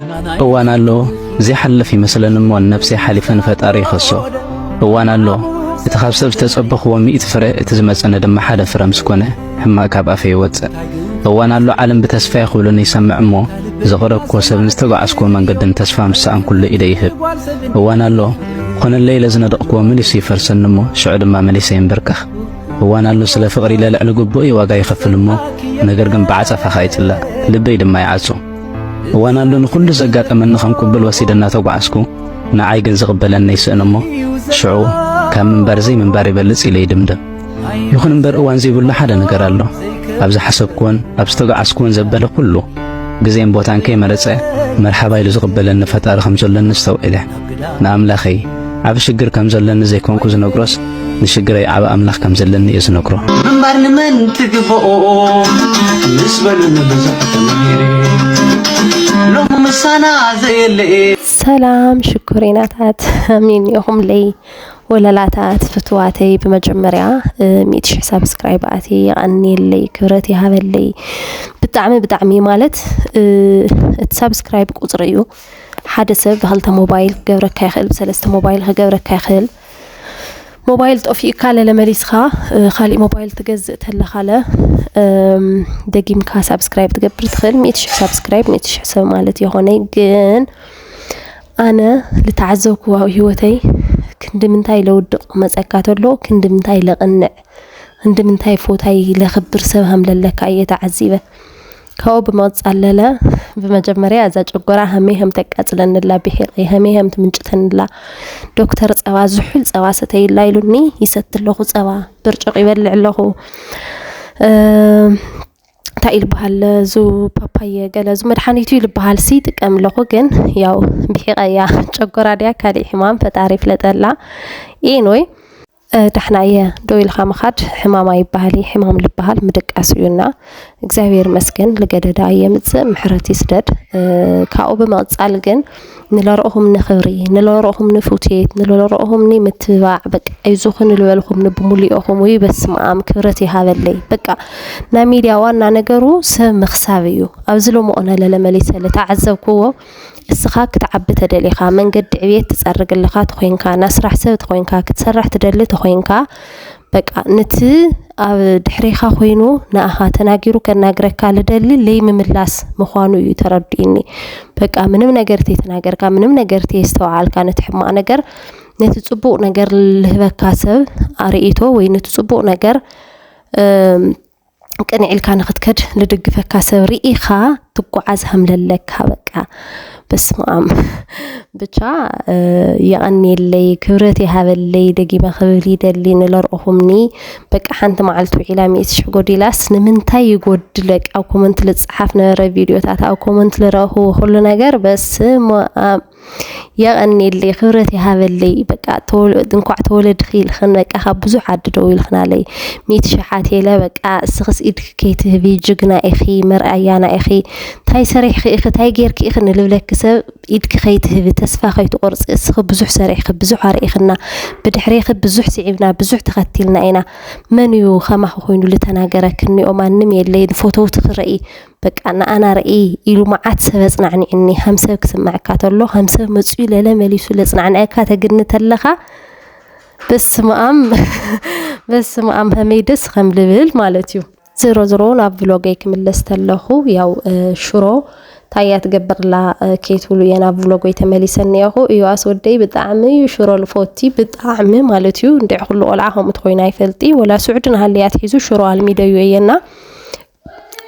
እዋን አሎ እዚ ሓልፍ ይመስለንሞ ነፍሲ ሓሊፈን ፈጣሪ ይኸሶ እዋን አሎ እቲ ካብ ሰብ ዝተጸበኽዎ 100 ፍረ እቲ ዝመጸነ ድማ ሓደ ፍረ ምስኮነ ሕማቕ ካብ ኣፈ ይወፅእ እዋን አሎ ዓለም ብተስፋ ይኽብሉን ይሰምዕ እሞ ዘቕረብኮ ሰብ ዝተጓዓዝኮ መንገድን ተስፋ ምስኣን ኩሉ ኢደ ይህብ እዋን አሎ ኮነለይ ለዝነደቕኮ መሊሱ ይፈርሰን እሞ ሽዑ ድማ መሊሰ ይንበርከኽ እዋን አሎ ስለ ፍቕሪ ለልዕሊ ግቡእ ዋጋ ይኸፍል እሞ ነገር ግን ብዓጸፋኻ ይጽላእ ልበይ ድማ ይዓጹ እዋን አሎ ንኹሉ ዘጋጠመኒ ከም ቅብል ወሲደና ተጓዓዝኩ ንዓይ ግን ዝቕበለኒ ይስእን እሞ ሽዑ ካብ ምንባር ዘይ ምንባር ይበልጽ ኢለ ይድምድም ይኹን እምበር እዋን ዘይብሉ ሓደ ነገር ኣሎ ኣብ ዝሓሰብክዎን ኣብ ዝተጓዓዝክዎን ዘበለ ኩሉ ግዜን ቦታን ከይመረጸ መርሓባ ኢሉ ዝቕበለኒ ፈጣሪ ከም ዘለኒ ዝተውዕለ ንኣምላኸይ ዓብ ሽግር ከም ዘለኒ ዘይኮንኩ ዝነግሮስ ንሽግረይ ዓብ ኣምላኽ ከም ዘለኒ እየ ዝነግሮ ምንባር ንመን ትግብኦ ምስ በሉኒ ብዙሕ ተመሂረ ሎሙ ምሳና ዘየለየ ሰላም ሽኩሬናታት አሚን ይኹም ለይ ወለላታት ፍትዋተይ በመጀመሪያ 100,000 ሰብስክራይብ አቲ ያቀኒልይ ክብረት ይሃበልይ ብጣዕሚ ማለት እቲ ሰብስክራይብ ቁጽር እዩ ሓደ ሰብ በህልተ ሞባይል ገብረካ ይኽእል በሰለስተ ሞባይል ገብረካ ይኽእል ሞባይል ጦፊካ ለመሊስኻ खाሊ ሞባይል ትገዝእ ተለኻለ ደጊምካ ሰብስክራይብ ትገብር ትኽእል 100,000 ሰብስክራይብ 100,000 ሰብ ማለት ይሆነ ግን ኣነ ልተዓዘብኩ ህይወተይ ክንድምንታይ ለውድቕ መጸካተሎ ክንድምንታይ ለቕንዕ ክንድምንታይ ፎታይ ለኽብር ሰብ ሃምለለካ እየተዓዚበ ካው በመጻለለ በመጀመሪያ አዛ ጨጎራ ህሜም ተቃጽለንላ ብሂቅ ህሜም ትምንጭተንላ ዶክተር ጸባ ዝሑል ጸባ ሰተይላ ይሉኒ ይሰትለኹ ጸባ ብርጭቅ ይበልዕለኹ ታይል በሃል ዙ ፓፓየ ገለ ዙ መድኃኒቱ ይልበሃል ሲ ጥቀምለኹ ግን ያው ብሂቀያ ጨጎራ ዲያ ካሊ ሕማም ፈጣሪ ፍለጠላ ኢኖይ ደሕናየ ዶይልኻ መኻድ ሕማማ ይበሃል ሕማም ልበሃል ምድቃስዩና እግዚአብሔር መስገን ለገደዳ የምጽእ ምሕረት ይስደድ ካኡ በመጻል ግን ንለርኦሁም ንኽብሪ ንለርኦሁም ንፉቴት ንለርኦሁም ንምትባዕ በቃ አይዞኹን ልበልኹም ንብሙሊኦኹም ወይ በስማም ክብረት ይሃበለይ በቃ ና ሚዲያ ዋና ነገሩ ሰብ መኽሳብ እዩ ኣብዚ ለሞኦነ ለለመሊሰ ለተዓዘብክዎ እስኻ ክትዓቢ ተደሊኻ መንገድ ዕብየት ትጸርግልኻ ተኾይንካ ናስራሕ ሰብ ተኾይንካ ክትሰርሕ ትደሊ ተኾይንካ በቃ ነቲ ኣብ ድሕሪኻ ኮይኑ ናኣኻ ተናጊሩ ከናግረካ ልደሊ ለይ ምምላስ ምዃኑ እዩ ተረዲእኒ በቃ ምንም ነገር ተናገርካ ምንም ነገር ተስተዋዓልካ ነትሕማቕ ነገር ነቲ ጽቡቕ ነገር ልህበካ ሰብ ኣርእይቶ ወይ ነቲ ጽቡቕ ነገር ቅንዕልካ ንኽትከድ ልድግፈካ ሰብ ርኢኻ ትጓዓዝ ሃምለለካ በቃ በስማም ብቻ ያቀኒልይ ክብረት ይሃበልይ ደጊመ ኽብል ይደሊ ንለርኦሁምኒ በቃ ሓንቲ መዓልቱ ዒላ 100,000 ጎዲላስ ንምንታይ ይጎድለቅ ኣብ ኮመንት ልጽሓፍ ነበረ ቪዲዮታት ኣብ ኮመንት ልረኹ ሁሉ ነገር በስማም ያቀኒልይ ክብረት ይሃበልይ በቃ እንኳዕ ተወለድ ኺል ኽን በቃ ካብ ብዙሕ ዓድደው ይልኽናለይ 100,000 ኢለ በቃ ስኽስ ኢድ ከይትህቢ ጅግና ኢኺ መርኣያና ኢኺ ታይ ሰሪሕኺ ኢኺ ታይ ጌርኪ ኢኺ ንልብለክ ሰብ ኢድክ ከይትህቢ ተስፋ ከይትቆርጽ እስኺ ብዙሕ ሰሪሕኺ ብዙሕ ኣርኢኽና ብድሕሪኺ ብዙሕ ሲዒብና ብዙሕ ተኸቲልና ኢና መን እዩ ኸማኽ ኮይኑ ልተናገረክኒኦ ማንም የለይ ፎቶው ትኽርኢ በቃ ንኣና ርኢ ኢሉ መዓት ሰብ ጽናዕኒዕኒ ሃምሰብ ክስማዕካ ተሎ ሃምሰብ መጽኡ ለለመሊሱ ለጽናዕነካ ተግኒ ተለኻ በስማም ህሜደስ ከም ልብል ማለት እዩ ዝሮ ናብ ብሎገይ ክምለስ ተለኹ ያው ሽሮ ታያት ገበርላ ኬትሉ የና ብሎገይ ተመሊሰኒያኹ እዩ ኣስወደይ ብጣዕሚ ሽሮ ልፎቲ ብጣዕሚ ማለት እዩ እንደ ሁሉ ቆልዓ ከም ትኮይና ይፈልጢ ወላ ስዑድን ሃልያት ሒዙ ሽሮ አልሚደዩ የና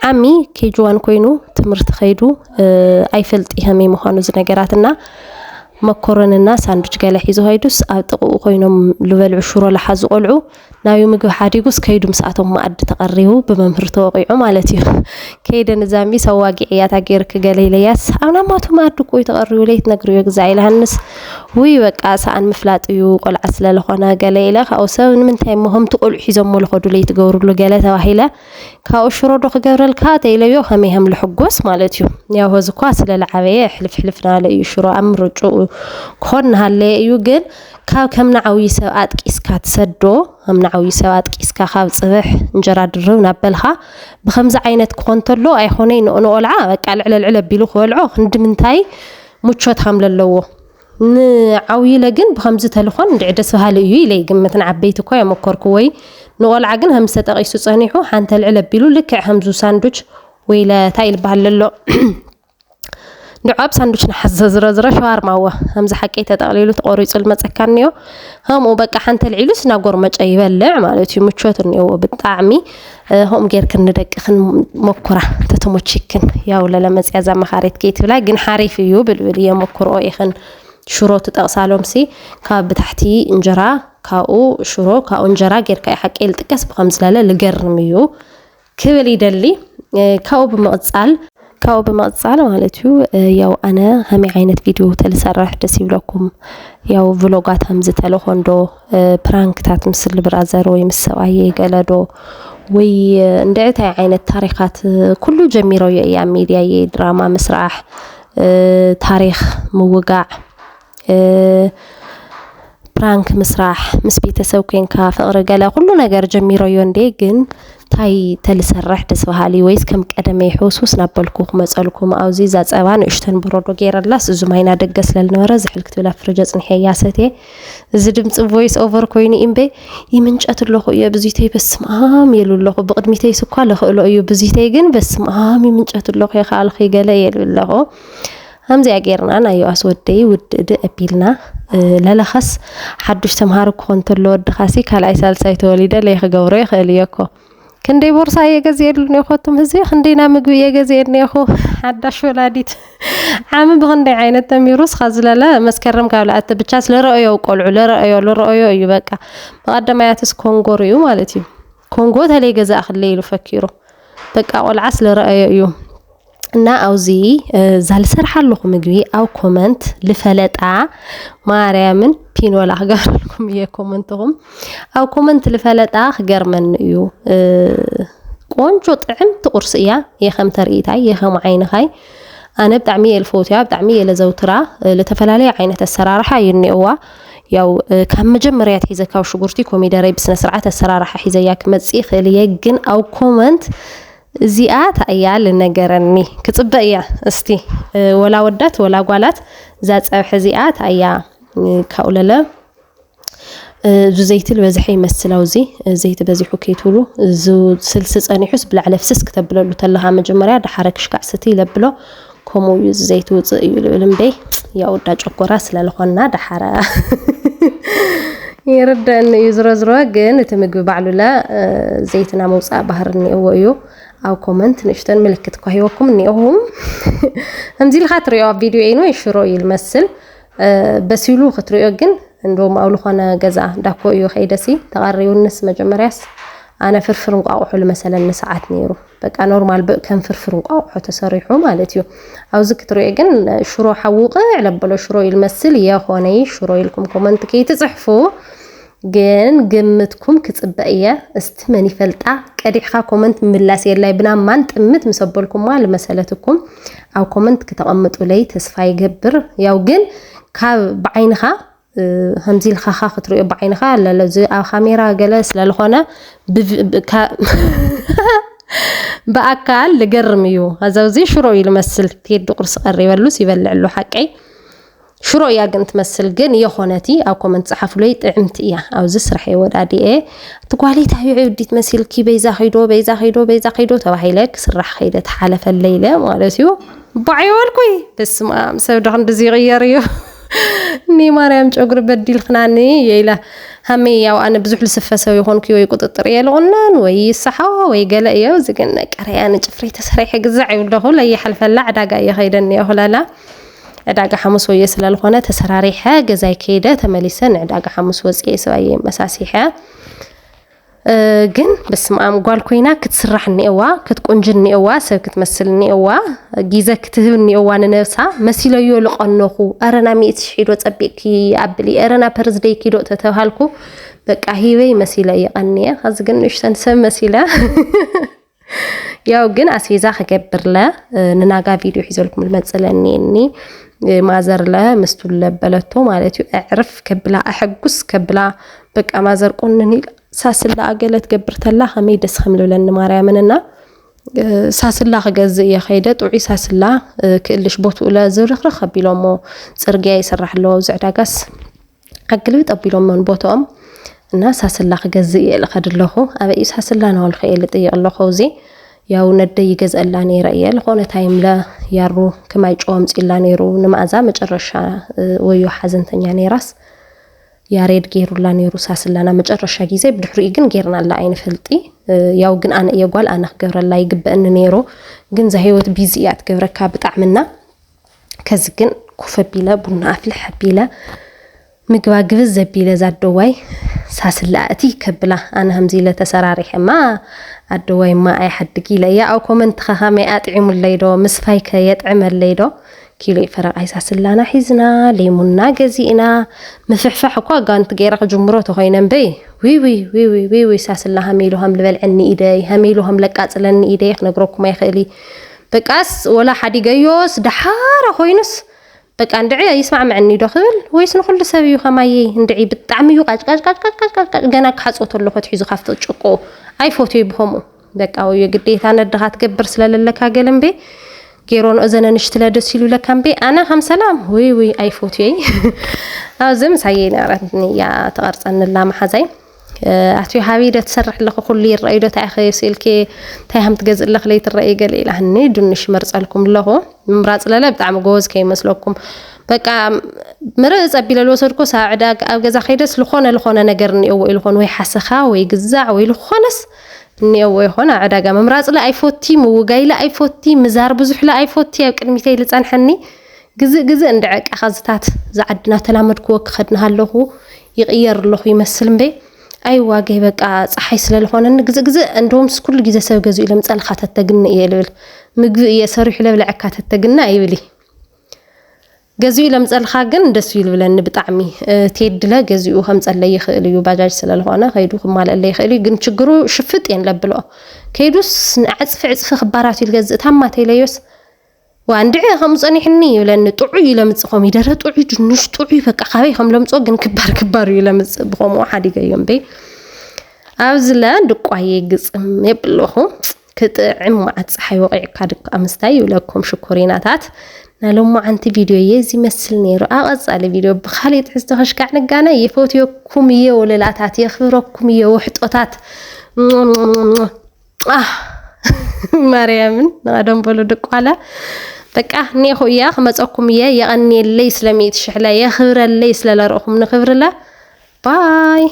ዓሚ ኬጅዋን ኮይኑ ትምርት ኸይዱ ኣይፈልጢ ህሜ ምዃኑ ዝነገራትና መኮረንና ሳንድዊች ገለ ሒዙ ሆይዱስ ኣብ ጥቁ ኮይኖም ልበልዑ ሽሮ ለሓዙ ቆልዑ ናዩ ምግብ ሓዲጉስ ከይዱ ምስኣቶም ማዕድ ተቐሪቡ በመምህር ተወቂዑ ማለት እዩ ከይደን ዛምቢ ሰዋጊዕያ ታገርክ ገለይለያስ ኣብና ማቱ ማዕድ ቆይ ተቐሪቡ ለይት ነግሪዮ ግዛይ ለሃንስ ወይ በቃ ሳን ምፍላጥ እዩ ቆልዓ ስለለኾነ ገለይለ ካው ሰብ ንምንታይ ሞህም ተቆልዑ ሒዞም ለኸዱ ለይት ገብሩሉ ገለ ተባሂለ ካው ሽሮ ዶ ክገብረልካ ተይለዮ ከመይهم ልሕጎስ ማለት እዩ ያው ህዝኳ ስለለዓበየ ሕልፍሕልፍና ለዩ ሽሮ ኣምርጩ كون هاللي يوجن كم نعوي سوات كيسكات سدو هم نعوي سوات كيسكا خاب صبح نجرا درو نبلها بخمسة عينت كونترلو أي خونين أنو ألعا بك على العلب بيلو خولعو خند منتاي متشوت حمل اللو نعوي لجن بخمسة تلخون ندعد سهالي يلي جمتنا عبيتو كوي مكر كوي نقول عجن همسة تغيسو صانيحو حانت العلب بيلو لك همزو ساندوتش ويلا تايل بهاللو نعاب ساندوتش نحز زرزرة شوار ماوه همزة حكيت تقليلو تقوريص المتسكرنيو هم وبقى حانت العيلوس ناقور مج أي بلع مالتي متشوتني وبالطعمي هم غير كندك خن مكرة تتمتشكن يا ولا لما زعزع مخاريت كيت ولا جن حريف يو بالولية مكرة أي خن شروط تقصالهم سي كاب تحتي انجرا كاو شرو كاو انجرا غير كاي حق التكس بخمس لاله لغرميو كبل يدلي كاو بمقصال مالتو ياو انا همي عينت فيديو تلسرح دس يبلكم ياو فلوغات همز تلخوندو برانك تات مسل برازر وي مسواي قلدو وي اندعت عينت تاريخات كله جميرو يا ميديا دراما مسرح تاريخ موقع برانك مسرح مسبيت سوكين كافقر قال كل نجار جميرو يوندي جن تاي تلسرح دسوهالي ويس كم قدمي يحوسوس نابلكو مسألكم أو زي زات أوان اشتن برودو غير اللاس زماينا دقس للنورة زحل كتولا فرجز نحياستي زدمت فويس اوفر كويني إمبي يمنج أتلوخو إيا بزيتي بس مام يلو اللوخو بقدميتي سكوا لخو إلو إيو بزيتي جن بس مام يمنج أتلوخو يا خالخي قال يلو اللوخو همزي أجيرنا أنا يو أسودي ود أبيلنا لا خس حدش تمهار كونترلو دخاسي كلا يسال سايتوليدا ليخ جوري خليكو كندي بورصة يجزيل نيخوتم هزي خندينا مجوي يجزيل نيخو حدش ولاديت عام بغندي عين تميروس خزللا مسكرم قبل أتبتشاس لرأيه وقلع لرأيه يبقى مقدم ياتس كونغوريو مالتي كونغو تلي جزاء خليه يفكروا بقى والعسل رأيه يوم نا أوزي زال سرح لكم مجوي أو كومنت لفلتة ماريامن بينو لا لكم يه كومنتهم أو كومنت لفلتة غير من يو كونجو طعم تقرصية يخم تريتاي يخم عينهاي أنا بدعمية الفوتيا بدعمية لزوترا لتفلالي عينة السرارة يني هو يو كم مجمريات حيزة كاو شجرتي كوميداري بس نسرعة السرارة حيزة ياك متسيخ ليجن أو كومنت زيات أيال النجرني كتبقى استي ولا ودت ولا قالت ذات أو حزيات أيا كأوللا زيت البزحي مسلاوزي زيت بزحو كيتولو زو سلسلة أني حس بلا على فسس كتب له تلها مجمرة ده حرك شكع ستي لبلو كمو زيت ولمبي يا ودج أقراص للخنا ده حرا يرد أن يزرزروا جن تمجوا بعلولا زيتنا موسى بحرني أويو أو كومنت نشتن ملكت كهيوكم إنهم همزي الخاطر يا فيديو إنه يشرو يمثل بس يلو خاطر يجن عندهم أولو خنا جزع داكو يو خيدسي تغريو الناس مجمريس أنا فرفر مقاوحو مثلا نساعات نيرو بقى نورمال بقى كان فرفر مقاوحو تسريحو مالتيو أو زكتر يجن شرو حوقة علبلو شرو يمثل يا خوني شرو يلكم كومنت كي تصحفو جن جمتكم كتبقية استمني فلتع كريحة كومنت من اللاس يلا بنا ما نتأمت مسبلكم ما لمسألتكم أو كومنت كتأمت ولي تسفاي جبر ياو جن كبعينها همزي الخاخة خطروا بعينها لا زي أو خميرة جلس للخونة بأكل لجرميو هذا زي شروي المسل تيد قرص قري ولوس يبلع له حقي شرو يا جنت مثل جن يا خونتي أو كمان صحفوا لي طعمت إياه أو زسرحي ودادي إيه تقولي تهيو عودي تمثل كي بيزا خيدو تبعي لك سرح خيدة حلف الليلة مالتيو بعيولكوي بس ما مسوي عند زيغيريو ني مريم جوجر بدي الخناني يلا همي يا وأنا بزح لسفسه يهون كي ويقط الطريق الغنان ويصحوا ويقلق يا وزجن كريان جفري تسريح جزعي ولا هو لا يحلف اللعدة جاي خيدني هلا لا عداقة حمص ويسل الخونة تسراريحة جزاي كيدا تمليسن عداقة حمص وزي سواي مساسيحة جن بس ما قال كوينا كتسرحني أوا كتقنجني أوا سو كتمثلني أوا جيزة كتهبني أوا نفسها مثيل يولق أنه أرنا ميت شحيد وتبيكي أبلي أرنا برزدي كيلو تتوهالكو بقى هيوي مثيل يقني هذا جن إيش تنسى مثيلة ياو جن أسيزا خجبر له نناقا فيديو حيزولكم المثل إني ማዘር ለምስቱን ለበለቶ ማለት አዕርፍ ከብላ አሕጉስ ከብላ በቃ ማዘር ቆንኒ ሳስላ አገለት ገብርተላ ኸመ ደስ ኸምልብለን ማርያምንና ሳስላ ገዝ የኸይደ ጡዒ ሳስላ ክልሽ ቦቱ ለዝርኽርኽ ቢሎሞ ጽርግያ ይስራሕሎ ዝዕዳጋስ አግልብ ጠቢሎም ምን ቦቶም እና ሳስላ ገዝ የለኸድለኹ አበይ ሳስላ ነው ልኸይል ጥይቅለኹ እዚ ያው ነደይ ይገዛላ ነይራ ለኾነ ታይም ላ ያሩ ከማይ ጮም ጽላ ነይሩ ንማዛ መጨረሻ ወዩ ሐዘንተኛ ነይራስ ያሬድ ጌሩላ ነይሩ ሳስላና መጨረሻ ጊዜ ብድሕሪ ግን ጌርናላ አይን ፍልጢ ያው ግን አነ የጓል አነ ገብረላ ይግበን ነይሩ ግን ዘህይወት ቢዚያት ገብረካ ብጣዕምና ከዚ ግን ኩፈቢለ ቡና አፍልሕ ቢለ ምግባ ግብዝ ዘቢለ ዛደዋይ ሳስላእቲ ከብላ አነ همزيለ ተሰራሪሕማ አደዋይ ማ አይ ሐድጊ ለያ አው ኮመንት ኸኸመ አጥዒሙ ለይዶ ምስፋይከ የጥዕመ ለይዶ ኪሎ ይፈረቅ አይሳስላና ሒዝና ሌሙና ገዚእና መፍሕፋሕ እኮ ጋንት ገይራ ጅምሮ ተኾይነን በይ ዊ ሳስላ ሀሜሉ ሀም ልበልዕኒ ኢደይ ሀሜሉ ሀም ለቃጽለኒ ኢደይ ክነግረኩም አይኽእሊ በቃስ ወላ ሓዲገዮስ ደሓራ ኮይኑስ በቃ እንድዒ ይስማዕ መዕኒ ዶ ክብል ወይስ ንኹሉ ሰብ እዩ ኸማይ እንድዒ ብጣዕሚ እዩ ቃጭ ገና ክሓጾት ኣሎ ፈትሒዙ ካፍቶ ጭቆ አይፎቶ ይብኸሙ በቃ ወይ ግዴታ ነድኻ ትገብር ስለለለካ ገለምቤ ጌሮን እዘነንሽ ትለደስ ይሉ ለካምቤ አና ሀም ሰላም ወይ አይፎቶይ አዝም ሳይና አራትኒ ያ ተቀርጸንላ ማሐዛይ አትዩ ሀቢደ ተሰርሕ ለኹ ኩሉ ይርአይዶ ታይኸ ሲልኬ ታይሃም ትገዝልኽ ለይ ትርአይ ገለ ኢላህኒ ድንሽ መርጸልኩም ለኹ ምምራጽ ለለ በጣም ጎዝ ከይመስለኩም በቃ ምርጽ አቢለ ለወሰድኩ ሳዕዳ ኣብ ገዛ ኸይደስ ለኾነ ነገር ነው ኢልኾን ወይ ሓሰኻ ወይ ግዛዕ ወይ ለኾነስ ነው ይሆና ዓዳጋ መምራጽ ላይ አይፎቲ ምውጋይ ላይ አይፎቲ ምዛር ብዙሕ ላይ አይፎቲ ኣብ ቅድሚተይ ልጻንሐኒ ግዝ እንደዕቃ ኸዝታት ዝዓድና ተላመድኩ ወክኸድና ኣለኹ ይቕየር ለኹ ይመስል እምበ አይ ዋጋይ በቃ ፀሐይ ስለለሆነን ግዝ እንደውም ኩሉ ጊዜ ሰብ ገዙ ኢለም ጸልኻ ተተግነ ይልብል ምግብ የሰሪሕ ለብለዓካ ተተግነ አይብሊ ገዙ ኢለም ጸልኻ ግን እንደሱ ይልብለን ብጣዕሚ ተይድለ ገዙኡ ከም ጸለይ ይኽእል እዩ ባጃጅ ስለለሆነ ከይዱ ከማለለ ይኽእል ግን ችግሩ ሽፍጥ የንለብሎ ከይዱስ ንዓጽፍ ክባራት ይልገዝ ታማተይ ለዮስ ዋንድዕ ከም ጸኒሕኒ ይብለን ጥዑይ ለምጽኾም ይደረ ጥዑይ ድንሽ ጥዑይ በቃ ካበይ ከም ለምጾ ግን ክባር ይለምጽ ብኾሙ ሓዲገዮም በይ ኣብዝለ ድቋየ ግጽም የብለኹ كتعم مع تصحي وقعك هذا أمستاي ولكم شكريناتات نالوم عن فيديو يزي مثلني رأس على فيديو بخالي تحس خش كعنا جانا يفوتيكم يه ولا لا تعطي خبركم يه وحطات مريم نادم بلو دقالة بقى ني خويا خمصكم يه يغني اللي سلامي تشحلا يا خبر اللي سلا رأخم نخبر له باي.